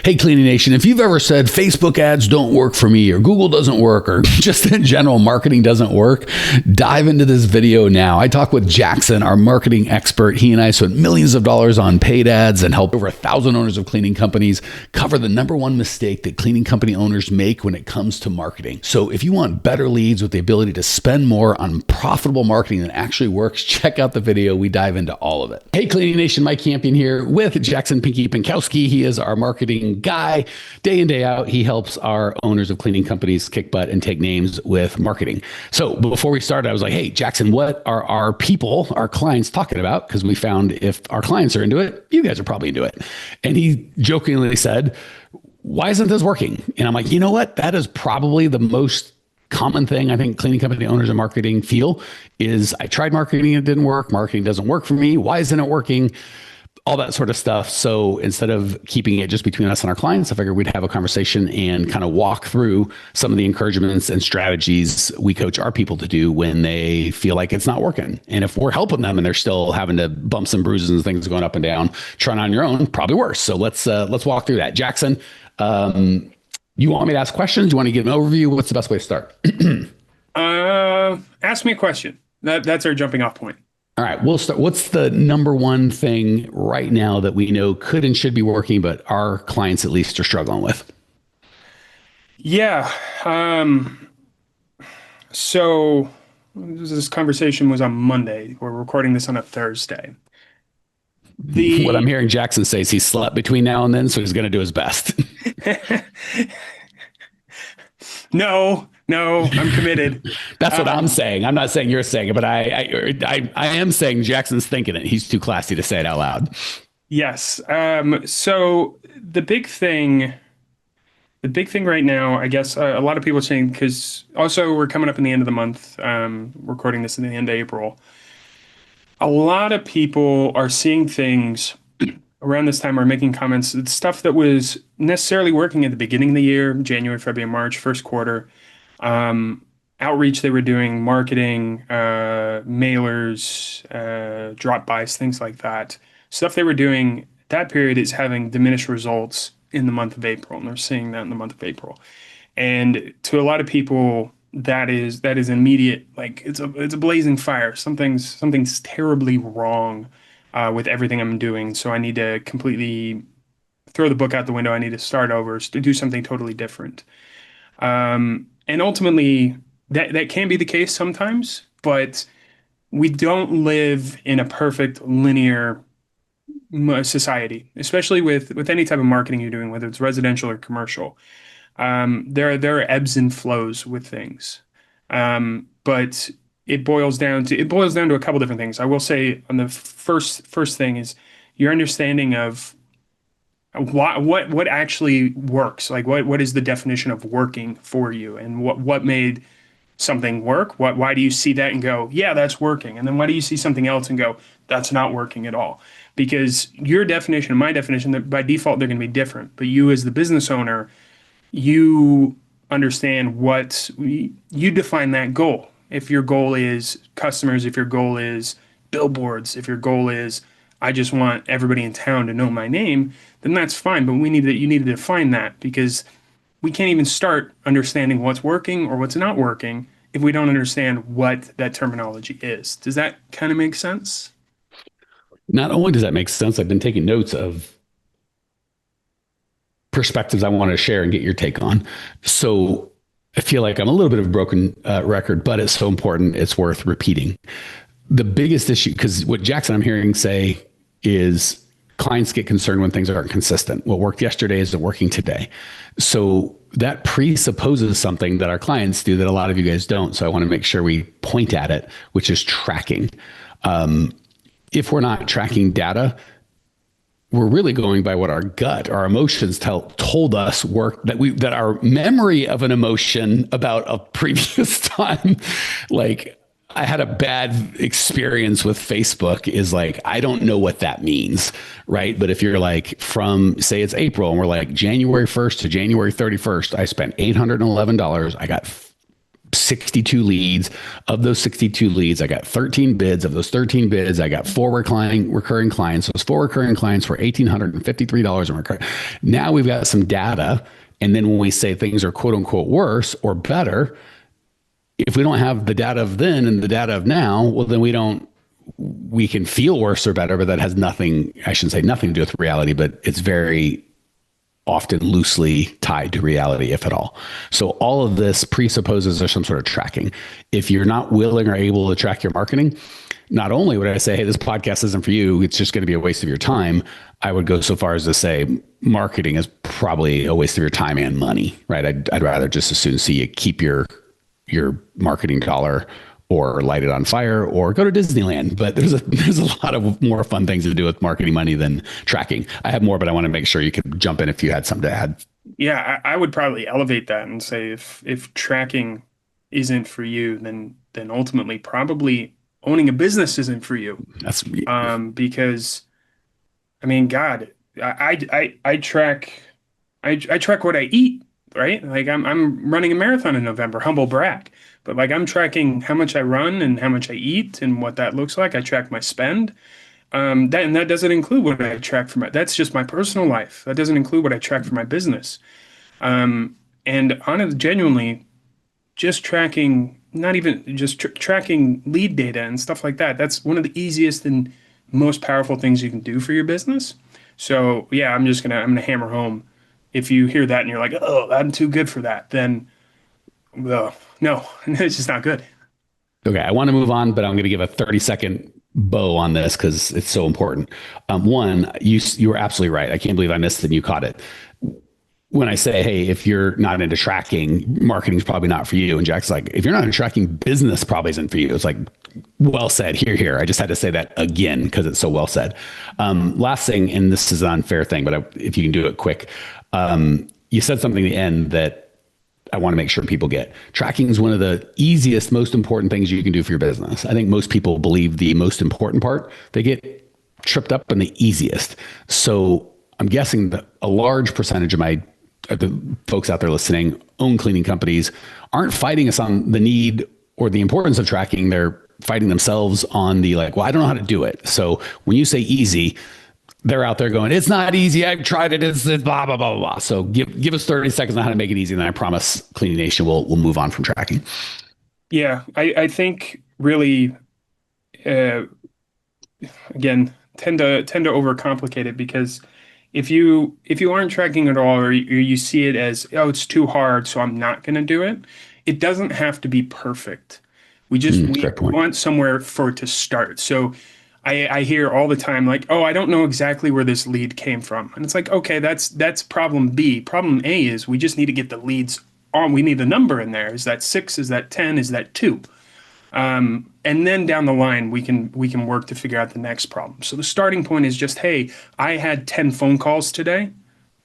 Hey, Cleaning Nation, if you've ever said Facebook ads don't work for me or Google doesn't work or just in general marketing doesn't work, dive into this video now. I talk with Jackson, our marketing expert. He and I spent millions of dollars on paid ads and helped over 1,000 owners of cleaning companies cover the number one mistake that cleaning company owners make when it comes to marketing. So if you want better leads with the ability to spend more on profitable marketing that actually works, check out the video. We dive into all of it. Hey, Cleaning Nation, Mike Campion here with Jackson Pinky Pinkowski. He is our marketing guy. Day in, day out, he helps our owners of cleaning companies kick butt and take names with marketing. So before we started, I was like, hey, Jackson, what are our people, our clients talking about? Because we found if our clients are into it, you guys are probably into it. And he jokingly said, why isn't this working? And I'm like, you know what? That is probably the most common thing I think cleaning company owners and marketing feel is I tried marketing, it didn't work. Marketing doesn't work for me. Why isn't it working? All that sort of stuff. So instead of keeping it just between us and our clients, I figured we'd have a conversation and kind of walk through some of the encouragements and strategies we coach our people to do when they feel like it's not working. And if we're helping them and they're still having to bumps and bruises and things going up and down, trying on your own, probably worse. So let's walk through that. Jackson, you want me to ask questions? You want to give an overview? What's the best way to start? Ask me a question. That's our jumping off point. All right, we'll start. What's the number one thing right now that we know could and should be working, but our clients at least are struggling with? Yeah. So this conversation was on Monday. We're recording this on a Thursday. What I'm hearing Jackson say is he slept between now and then, so he's going to do his best. No, I'm committed. That's what I'm saying. I'm not saying you're saying it, but I am saying Jackson's thinking it. He's too classy to say it out loud. Yes. So the big thing right now, I guess a lot of people are saying, because also we're coming up in the end of the month, recording this in the end of April. A lot of people are seeing things around this time, are making comments. It's stuff that was necessarily working at the beginning of the year, January, February, March, first quarter. Outreach they were doing, marketing, mailers, drop-bys, things like that. Stuff they were doing that period is having diminished results in the month of April, and they're seeing that in the month of April. And to a lot of people, that is immediate, like it's a blazing fire. Something's terribly wrong with everything I'm doing. So I need to completely throw the book out the window. I need to start over, to do something totally different. And ultimately, that can be the case sometimes, but we don't live in a perfect linear society, especially with any type of marketing you're doing, whether it's residential or commercial. There are ebbs and flows with things, but it boils down to a couple different things. I will say on the first thing is your understanding of what actually works. Like what is the definition of working for you, and what made something work? Why do you see that and go, yeah, that's working? And then why do you see something else and go, that's not working at all? Because your definition and my definition, that by default they're going to be different. But you as the business owner, you understand you define that goal. If your goal is customers, if your goal is billboards, if your goal is I just want everybody in town to know my name, then that's fine. But you need to define that, because we can't even start understanding what's working or what's not working if we don't understand what that terminology is. Does that kind of make sense? Not only does that make sense, I've been taking notes of perspectives I want to share and get your take on. So I feel like I'm a little bit of a broken record, but it's so important, it's worth repeating. The biggest issue, because what Jackson I'm hearing say is clients get concerned when things aren't consistent. What worked yesterday isn't working today. So that presupposes something that our clients do that a lot of you guys don't. So I want to make sure we point at it, which is tracking. If we're not tracking data, we're really going by what our gut, our emotions told us that our memory of an emotion about a previous time, like I had a bad experience with Facebook, is like, I don't know what that means, right? But if you're like from, say it's April and we're like January 1st to January 31st, I spent $811. I got 62 leads. Of those 62 leads, I got 13 bids. Of those 13 bids, I got 4 recurring clients. Those 4 recurring clients were $1,853 in recurring. Now we've got some data. And then when we say things are quote unquote worse or better, if we don't have the data of then and the data of now, well, then we can feel worse or better, but that has nothing, I shouldn't say nothing to do with reality, but it's very often loosely tied to reality, if at all. So all of this presupposes there's some sort of tracking. If you're not willing or able to track your marketing, not only would I say, hey, this podcast isn't for you, it's just going to be a waste of your time. I would go so far as to say marketing is probably a waste of your time and money, right? I'd rather just as soon see you keep your marketing dollar or light it on fire or go to Disneyland. But there's a lot of more fun things to do with marketing money than tracking. I have more, but I want to make sure you could jump in if you had something to add. Yeah, I would probably elevate that and say if tracking isn't for you, then ultimately probably owning a business isn't for you. That's because I mean, God, I track what I eat, right? Like I'm running a marathon in November, humble brag. But like I'm tracking how much I run and how much I eat and what that looks like. I track my spend. That doesn't include what I track for that's just my personal life. That doesn't include what I track for my business. And genuinely, just tracking, not even just tracking lead data and stuff like that. That's one of the easiest and most powerful things you can do for your business. So yeah, I'm gonna hammer home. If you hear that and you're like, oh, I'm too good for that, then well, no, it's just not good. Okay, I want to move on, but I'm going to give a 30-second bow on this because it's so important. One, you were absolutely right. I can't believe I missed it and you caught it. When I say, hey, if you're not into tracking, marketing's probably not for you. And Jack's like, if you're not into tracking, business probably isn't for you. It's like, well said. Here. I just had to say that again because it's so well said. Last thing, and this is an unfair thing, but if you can do it quick. You said something at the end that I want to make sure people get. Tracking is one of the easiest, most important things you can do for your business. I think most people believe the most important part, they get tripped up on the easiest. So I'm guessing that a large percentage of the folks out there listening, own cleaning companies, aren't fighting us on the need or the importance of tracking. They're fighting themselves on the like, well, I don't know how to do it. So when you say easy, they're out there going, it's not easy. I've tried it. It's blah, blah, blah, blah, blah. So give us 30 seconds on how to make it easy. And then I promise Cleaning Nation will move on from tracking. Yeah, I think really, again, tend to overcomplicate it because if you aren't tracking at all or you see it as, oh, it's too hard, so I'm not going to do it. It doesn't have to be perfect. We want somewhere for it to start. So I hear all the time like, oh, I don't know exactly where this lead came from. And it's like, okay, that's problem B. Problem A is we just need to get the leads on. We need the number in there. Is that 6? Is that 10? Is that 2? And then down the line, we can work to figure out the next problem. So the starting point is just, hey, I had 10 phone calls today.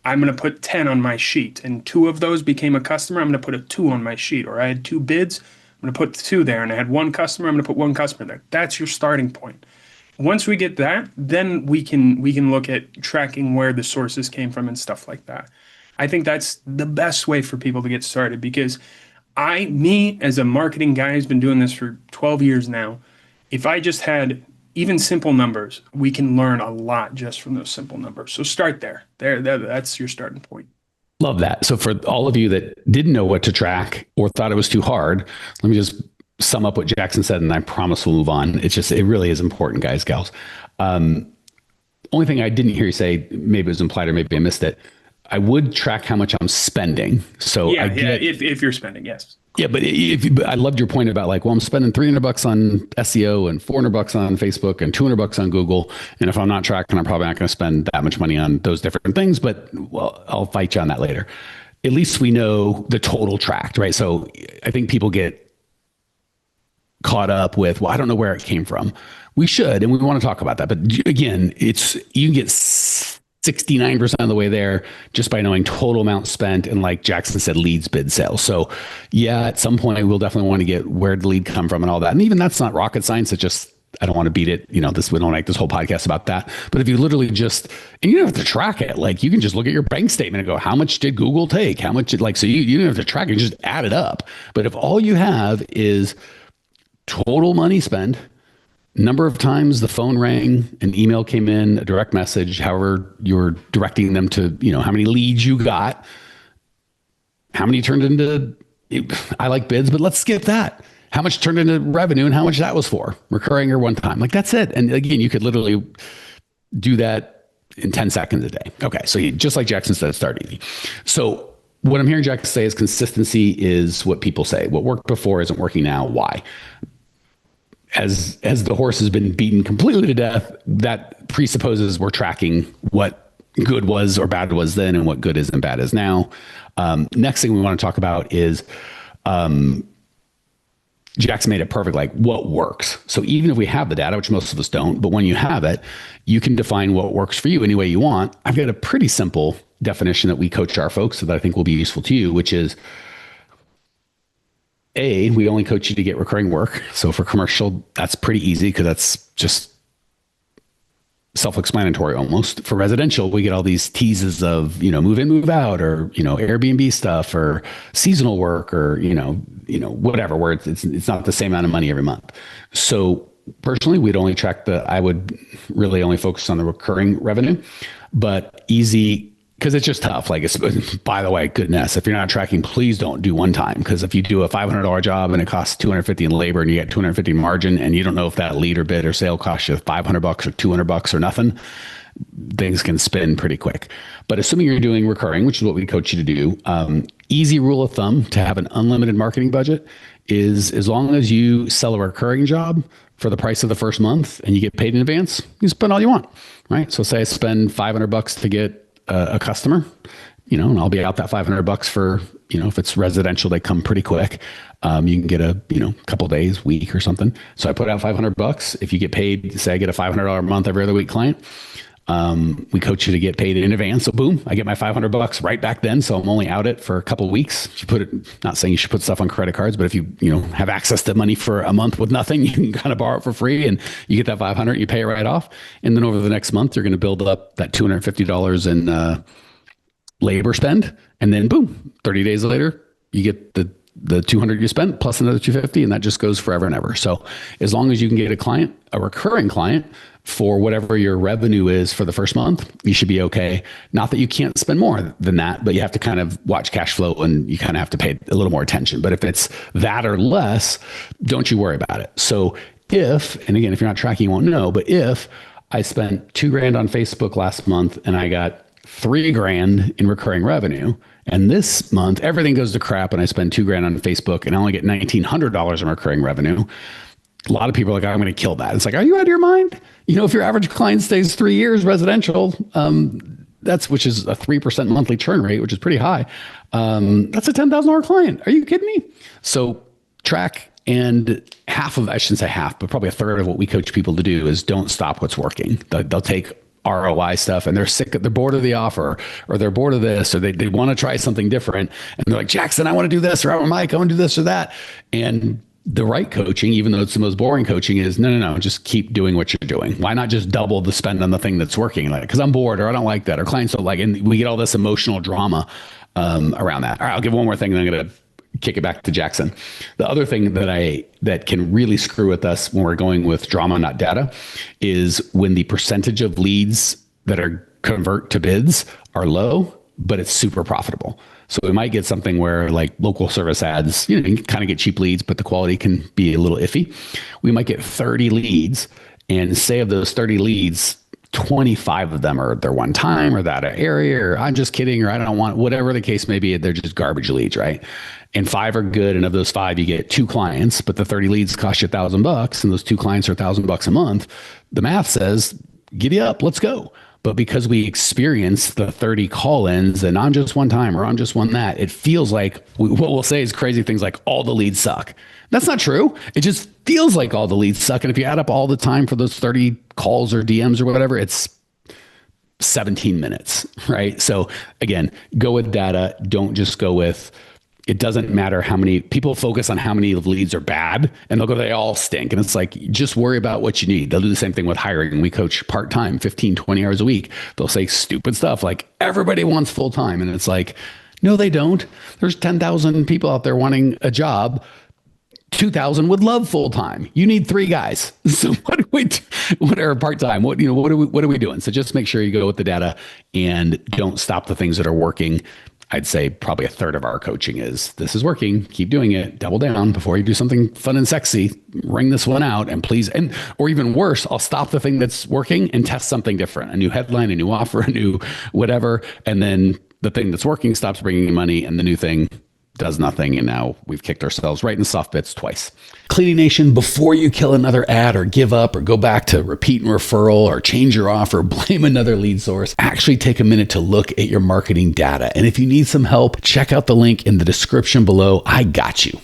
I'm going to put 10 on my sheet. And 2 of those became a customer. I'm going to put a 2 on my sheet. Or I had 2 bids. I'm going to put 2 there. And I had 1 customer. I'm going to put 1 customer there. That's your starting point. Once we get that, then we can look at tracking where the sources came from and stuff like that. I think that's the best way for people to get started because me as a marketing guy who's been doing this for 12 years now, if I just had even simple numbers, we can learn a lot just from those simple numbers. So start there. That's your starting point. Love that. So for all of you that didn't know what to track or thought it was too hard, let me just sum up what Jackson said, and I promise we'll move on. It really is important, guys, gals. Only thing I didn't hear you say, maybe it was implied or maybe I missed it. I would track how much I'm spending. So if you're spending, yes. Yeah, but I loved your point about like, well, I'm spending $300 on SEO and $400 on Facebook and $200 on Google. And if I'm not tracking, I'm probably not going to spend that much money on those different things. But well, I'll fight you on that later. At least we know the total tracked, right? So I think people get caught up with, well, I don't know where it came from. We should, and we want to talk about that. But again, you can get 69% of the way there just by knowing total amount spent and, like Jackson said, leads, bid, sales. So yeah, at some point we'll definitely want to get where the lead come from and all that. And even that's not rocket science. It's just I don't want to beat it. We don't make this whole podcast about that. But if you literally just, and you don't have to track it, like you can just look at your bank statement and go, how much did Google take? How much so you don't have to track it, you just add it up. But if all you have is total money spent, number of times the phone rang, an email came in, a direct message, however you're directing them to, how many leads you got, how many turned into, I like bids, but let's skip that. How much turned into revenue and how much that was for, recurring or one time. Like that's it. And again, you could literally do that in 10 seconds a day. Okay. So just like Jackson said, start easy. So what I'm hearing Jackson say is consistency is what people say. What worked before isn't working now. Why? As the horse has been beaten completely to death, that presupposes we're tracking what good was or bad was then and what good is and bad is now. Next thing we want to talk about is Jackson made it perfect, like what works. So even if we have the data, which most of us don't, but when you have it, you can define what works for you any way you want. I've got a pretty simple definition that we coach our folks that I think will be useful to you, which is we only coach you to get recurring work. So for commercial, that's pretty easy because that's just self-explanatory almost. For residential, we get all these teases of, move in, move out, or, Airbnb stuff or seasonal work or, whatever, where it's not the same amount of money every month. So personally, I would really only focus on the recurring revenue, but easy, because it's just tough. Like, by the way, goodness, if you're not tracking, please don't do one time. Because if you do a $500 job and it costs $250 in labor and you get $250 margin and you don't know if that lead or bid or sale costs you $500 or $200 or nothing, things can spin pretty quick. But assuming you're doing recurring, which is what we coach you to do, easy rule of thumb to have an unlimited marketing budget is as long as you sell a recurring job for the price of the first month and you get paid in advance, you spend all you want, right? So say I spend $500 to get a customer, and I'll be out that $500 for, if it's residential, they come pretty quick. You can get a, couple days, week or something. So I put out $500. If you get paid, say I get a $500 a month every other week client, we coach you to get paid in advance. So boom, I get my $500 right back then. So I'm only out it for a couple of weeks. If you put it, not saying you should put stuff on credit cards, but if you, have access to money for a month with nothing, you can kind of borrow it for free and you get that 500, you pay it right off. And then over the next month, you're going to build up that $250 in labor spend. And then boom, 30 days later, you get the 200 you spent plus another 250, and that just goes forever and ever. So as long as you can get a recurring client for whatever your revenue is for the first month, you should be okay. Not that you can't spend more than that, but you have to kind of watch cash flow and you kind of have to pay a little more attention. But if it's that or less, don't you worry about it. So and again, if you're not tracking, you won't know, but if I spent $2,000 on Facebook last month and I got $3,000 in recurring revenue, and this month everything goes to crap and I spend $2,000 on Facebook and I only get $1,900 in recurring revenue, a lot of people are like, I'm going to kill that. It's like, are you out of your mind? If your average client stays 3 years residential, which is a 3% monthly churn rate, which is pretty high. That's a $10,000 client. Are you kidding me? So track, and I shouldn't say half, but probably a third of what we coach people to do is don't stop what's working. They'll take ROI stuff and they're bored of the offer, or they're bored of this, or they want to try something different. And they're like, Jackson, I want to do this, or I want Mike, I want to do this or that. And the right coaching, even though it's the most boring coaching, is no, just keep doing what you're doing. Why not just double the spend on the thing that's working? Like, because I'm bored, or I don't like that, or clients don't like it. And we get all this emotional drama around that. All right, I'll give one more thing, and I'm going to kick it back to Jackson. The other thing that can really screw with us when we're going with drama, not data, is when the percentage of leads that are convert to bids are low, but it's super profitable. So we might get something where, like local service ads, you can kind of get cheap leads, but the quality can be a little iffy. We might get 30 leads, and say of those 30 leads, 25 of them are they're one time, or that area, or I'm just kidding, or I don't want, whatever the case may be, they're just garbage leads, right? And 5 are good. And of those 5, you get 2 clients, but the 30 leads cost you $1,000, and those 2 clients are $1,000 a month. The math says, giddy up, let's go. But because we experience the 30 call-ins and I'm just one time, or I'm just one that, it feels like what we'll say is crazy things like all the leads suck. That's not true. It just feels like all the leads suck. And if you add up all the time for those 30 calls or DMs or whatever, it's 17 minutes, right? So again, go with data. Don't just go with it doesn't matter how many people focus on how many leads are bad, and they'll go, they all stink. And it's like, just worry about what you need. They'll do the same thing with hiring. We coach part-time, 15, 20 hours a week. They'll say stupid stuff like, everybody wants full-time. And it's like, no, they don't. There's 10,000 people out there wanting a job. 2,000 would love full-time. You need 3 guys. So what are part-time? What are we doing? So just make sure you go with the data and don't stop the things that are working. I'd say probably a third of our coaching is, this is working, keep doing it, double down before you do something fun and sexy, ring this one out and please, or even worse, I'll stop the thing that's working and test something different, a new headline, a new offer, a new whatever. And then the thing that's working stops bringing you money and the new thing does nothing. And now we've kicked ourselves right in the soft bits twice. Cleaning Nation, before you kill another ad or give up or go back to repeat and referral or change your offer, blame another lead source, actually take a minute to look at your marketing data. And if you need some help, check out the link in the description below. I got you.